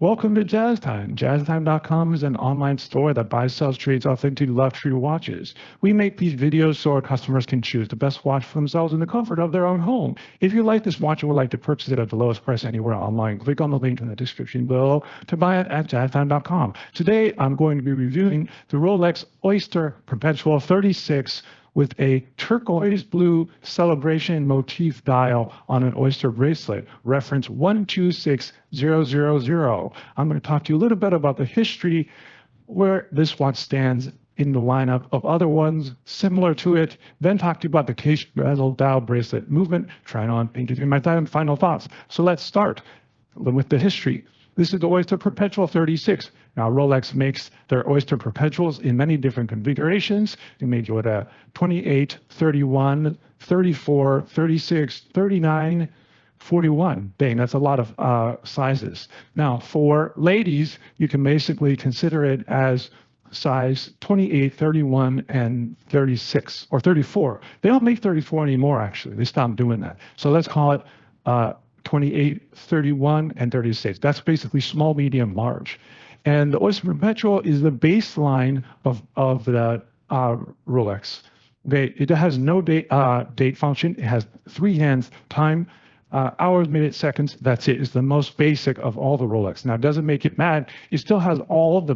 Welcome to Jazz Time. JazzTime.com is an online store that buys, sells, trades authentic luxury watches. We make these videos so our customers can choose the best watch for themselves in the comfort of their own home. If you like this watch and would like to purchase it at the lowest price anywhere online, click on the link in the description below to buy it at JazzTime.com. Today, I'm going to be reviewing the Rolex Oyster Perpetual 36 with a turquoise blue celebration-motif dial on an oyster bracelet, reference 126000. I'm going to talk to you a little bit about the history where this watch stands in the lineup of other ones similar to it, then talk to you about the case bezel dial bracelet movement, try it on, and give you my final thoughts. So let's start with the history. This is the Oyster Perpetual 36. Now, Rolex makes their Oyster Perpetuals in many different configurations. They make it with a 28, 31, 34, 36, 39, 41. Dang, that's a lot of sizes. Now, for ladies, you can basically consider it as size 28, 31, and 36, or 34. They don't make 34 anymore, actually. They stopped doing that. So let's call it 28, 31, and 36. That's basically small, medium, large. And the Oyster Perpetual is the baseline of the Rolex. It has no date function. It has 3 hands, time, hours, minutes, seconds. That's it. It's the most basic of all the Rolex. Now, it doesn't make it mad. It still has all the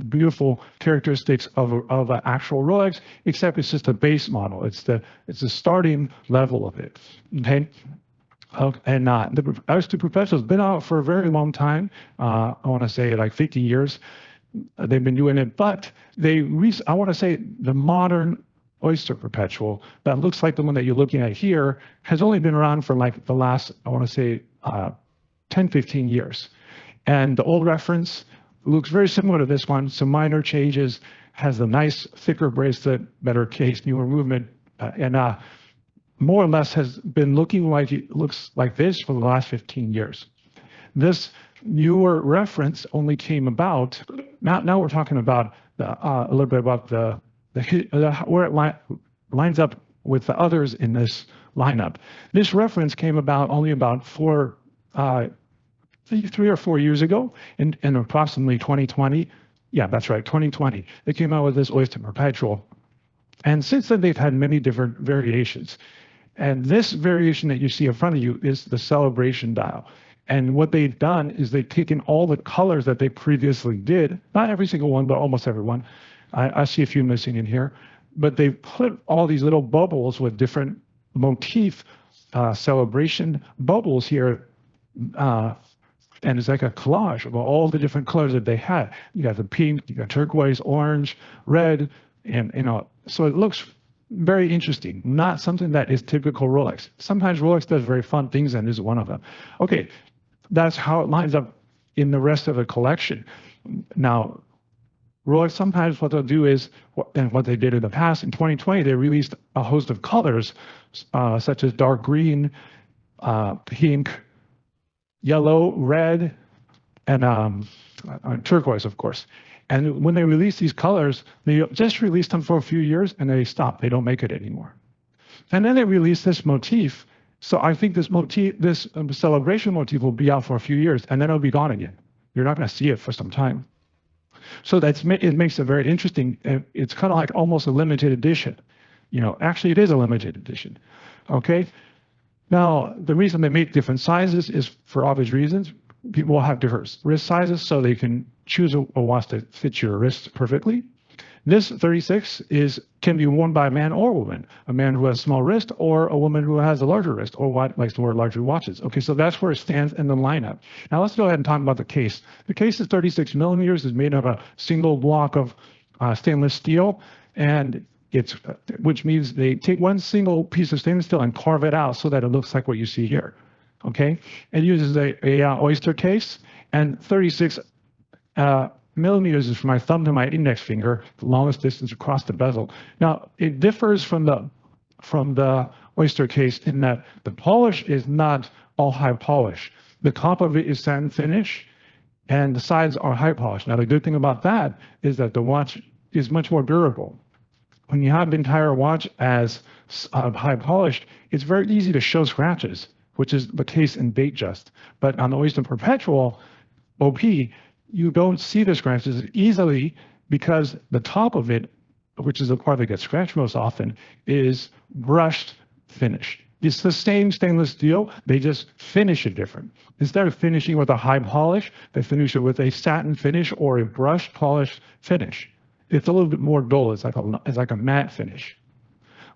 beautiful characteristics of an actual Rolex, except it's just a base model. It's the starting level of it. Okay. And the Oyster Perpetual has been out for a very long time. I want to say like 50 years. They've been doing it, but I want to say the modern Oyster Perpetual that looks like the one that you're looking at here has only been around for like the last, I want to say 10, 15 years. And the old reference looks very similar to this one. Some minor changes, has a nice thicker bracelet, better case, newer movement, and more or less has been looking like it looks like this for the last 15 years. This newer reference only came about, now we're talking about a little bit about where it lines up with the others in this lineup. This reference came about only about 3 or 4 years ago in approximately 2020. Yeah, that's right, 2020. They came out with this Oyster Perpetual. And since then, they've had many different variations. And this variation that you see in front of you is the celebration dial. And what they've done is they've taken all the colors that they previously did, not every single one, but almost every one. I see a few missing in here. But they've put all these little bubbles with different motif celebration bubbles here. And it's like a collage of all the different colors that they had. You got the pink, you got turquoise, orange, red, and so it looks very interesting, not something that is typical Rolex. Sometimes Rolex does very fun things, and this is one of them. Okay, that's how it lines up in the rest of the collection. Now, Rolex, sometimes what they'll do is, and what they did in the past, in 2020, they released a host of colors, such as dark green, pink, yellow, red, and turquoise, of course. And when they release these colors, they just released them for a few years and they stop. They don't make it anymore. And then they released this motif. So I think this motif, this celebration motif will be out for a few years and then it'll be gone again. You're not going to see it for some time. So it makes it very interesting. It's kind of like almost a limited edition. Actually it is a limited edition. Okay. Now, the reason they make different sizes is for obvious reasons. People will have different wrist sizes, so they can choose a watch that fits your wrist perfectly. This 36 can be worn by a man or a woman, a man who has a small wrist or a woman who has a larger wrist or likes to wear larger watches. Okay, so that's where it stands in the lineup. Now let's go ahead and talk about the case. The case is 36 millimeters, is made of a single block of stainless steel, and which means they take one single piece of stainless steel and carve it out so that it looks like what you see here. Okay, it uses a oyster case, and 36 millimeters is from my thumb to my index finger, the longest distance across the bezel. Now, it differs from the oyster case in that the polish is not all high polish. The top of it is satin finish, and the sides are high polish. Now, the good thing about that is that the watch is much more durable. When you have the entire watch as high polished, it's very easy to show scratches, which is the case in Datejust. But on the Oyster Perpetual, OP, you don't see the scratches easily because the top of it, which is the part that gets scratched most often, is brushed finish. It's the same stainless steel, they just finish it different. Instead of finishing with a high polish, they finish it with a satin finish or a brushed polish finish. It's a little bit more dull, it's like a matte finish.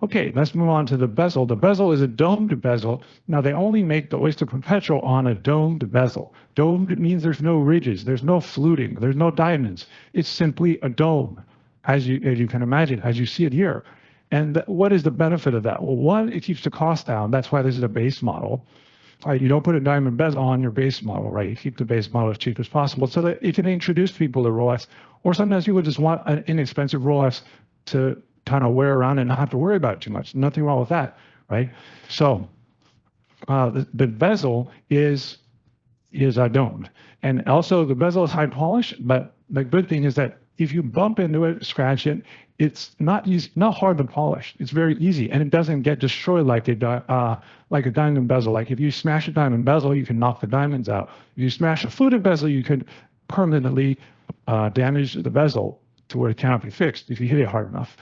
Okay, let's move on to the bezel. The bezel is a domed bezel. Now, they only make the Oyster Perpetual on a domed bezel. Domed means there's no ridges, there's no fluting, there's no diamonds. It's simply a dome, as you can imagine, as you see it here. And what is the benefit of that? Well, one, it keeps the cost down. That's why this is a base model. Right, you don't put a diamond bezel on your base model, right? You keep the base model as cheap as possible so that it can introduce people to Rolex. Or sometimes you would just want an inexpensive Rolex to kind of wear around and not have to worry about it too much. Nothing wrong with that, right? So the bezel is domed. And also the bezel is high polish, but the good thing is that if you bump into it, scratch it, it's not hard to polish. It's very easy, and it doesn't get destroyed like a diamond bezel. Like if you smash a diamond bezel, you can knock the diamonds out. If you smash a fluted bezel, you could permanently damage the bezel to where it cannot be fixed if you hit it hard enough.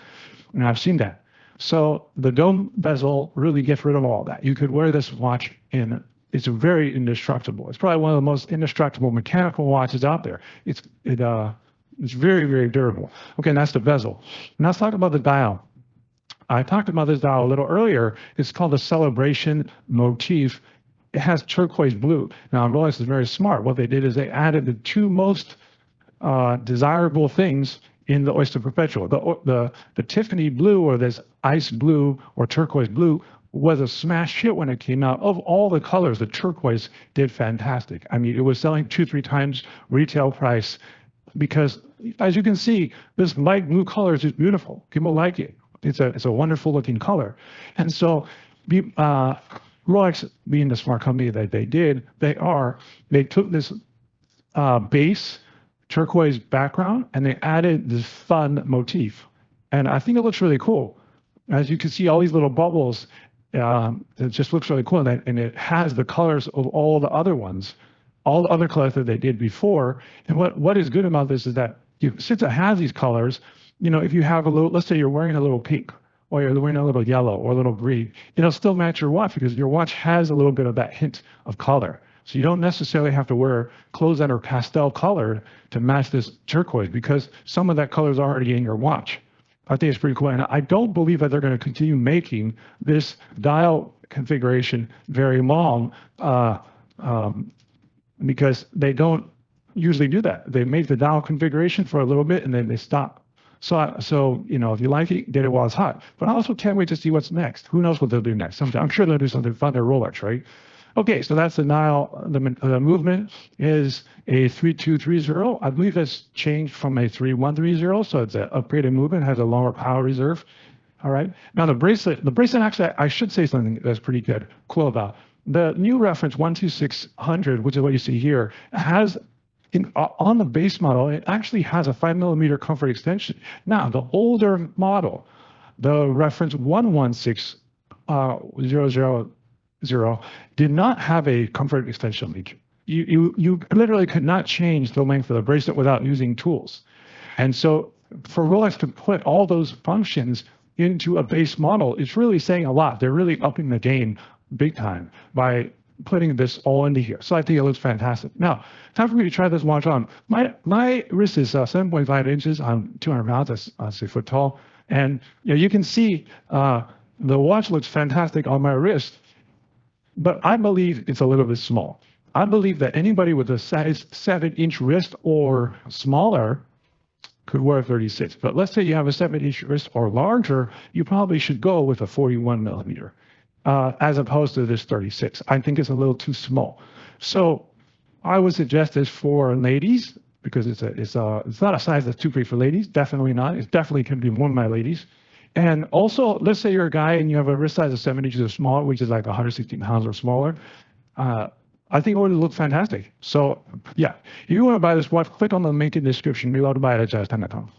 And I've seen that. So the dome bezel really gets rid of all that. You could wear this watch it's very indestructible. It's probably one of the most indestructible mechanical watches out there. It's very, very durable. Okay, and that's the bezel. Now let's talk about the dial. I talked about this dial a little earlier. It's called the Celebration-Motif. It has turquoise blue. Now, Rolex is very smart. What they did is they added the two most desirable things in the Oyster Perpetual. The Tiffany blue, or this ice blue or turquoise blue, was a smash hit when it came out. Of all the colors, the turquoise did fantastic. I mean, it was selling 2-3 times retail price because, as you can see, this light blue color is just beautiful. People like it. It's a wonderful looking color. And so Rolex, being the smart company that they did, they took this base turquoise background and they added this fun motif. And I think it looks really cool. As you can see, all these little bubbles, it just looks really cool. And it has the colors of all the other ones, all the other colors that they did before. And what is good about this is that since it has these colors, if you have let's say you're wearing a little pink, or you're wearing a little yellow or a little green, it'll still match your watch because your watch has a little bit of that hint of color. So you don't necessarily have to wear clothes that are pastel colored to match this turquoise because some of that color is already in your watch. I think it's pretty cool. And I don't believe that they're going to continue making this dial configuration very long because they don't usually do that. They make the dial configuration for a little bit and then they stop. So if you like it, get it while it's hot. But I also can't wait to see what's next. Who knows what they'll do next? I'm sure they'll do something fun at Rolex, right? Okay, so that's the dial. The movement is a 3230. I believe that's changed from a 3130, so it's an upgraded movement, has a lower power reserve. All right. Now the bracelet actually, I should say something that's pretty cool about. The new reference 12600, which is what you see here, has on the base model, it actually has a 5mm comfort extension. Now, the older model, the reference 116000, did not have a comfort extension lead. You literally could not change the length of the bracelet without using tools. And so for Rolex to put all those functions into a base model, it's really saying a lot. They're really upping the game big time by putting this all into here. So I think it looks fantastic. Now, time for me to try this watch on. My wrist is 7.5 inches. I'm 200 pounds. That's 6 foot tall. And you can see the watch looks fantastic on my wrist, but I believe it's a little bit small. I believe that anybody with a size 7-inch wrist or smaller could wear a 36. But let's say you have a 7-inch wrist or larger, you probably should go with a 41mm. As opposed to this 36. I think it's a little too small. So I would suggest this for ladies because it's not a size that's too big for ladies. Definitely not. It definitely can be worn by ladies. And also, let's say you're a guy and you have a wrist size of 7 inches or smaller, which is like 160 pounds or smaller. I think it would look fantastic. So yeah, if you want to buy this watch, click on the link in the description. You're allowed to buy it at jazz10.com.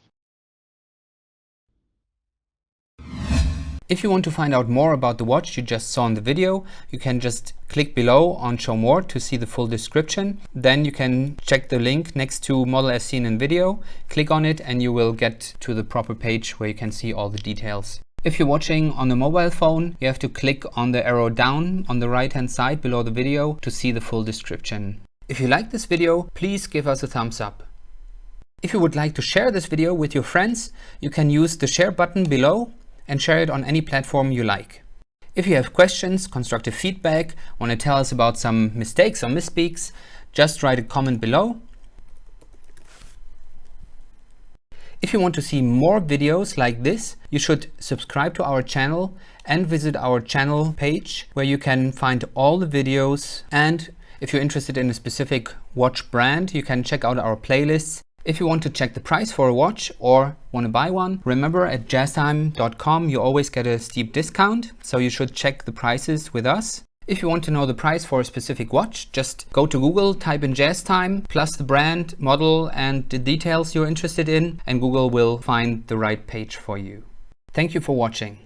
If you want to find out more about the watch you just saw in the video, you can just click below on Show More to see the full description. Then you can check the link next to Model as seen in video, click on it and you will get to the proper page where you can see all the details. If you're watching on a mobile phone, you have to click on the arrow down on the right hand side below the video to see the full description. If you like this video, please give us a thumbs up. If you would like to share this video with your friends, you can use the share button below and share it on any platform you like. If you have questions, constructive feedback, want to tell us about some mistakes or misspeaks, just write a comment below. If you want to see more videos like this, you should subscribe to our channel and visit our channel page where you can find all the videos. And if you're interested in a specific watch brand, you can check out our playlists. If you want to check the price for a watch or want to buy one, remember at jazztime.com you always get a steep discount, so you should check the prices with us. If you want to know the price for a specific watch, just go to Google, type in JazzTime plus the brand, model and the details you're interested in, and Google will find the right page for you. Thank you for watching.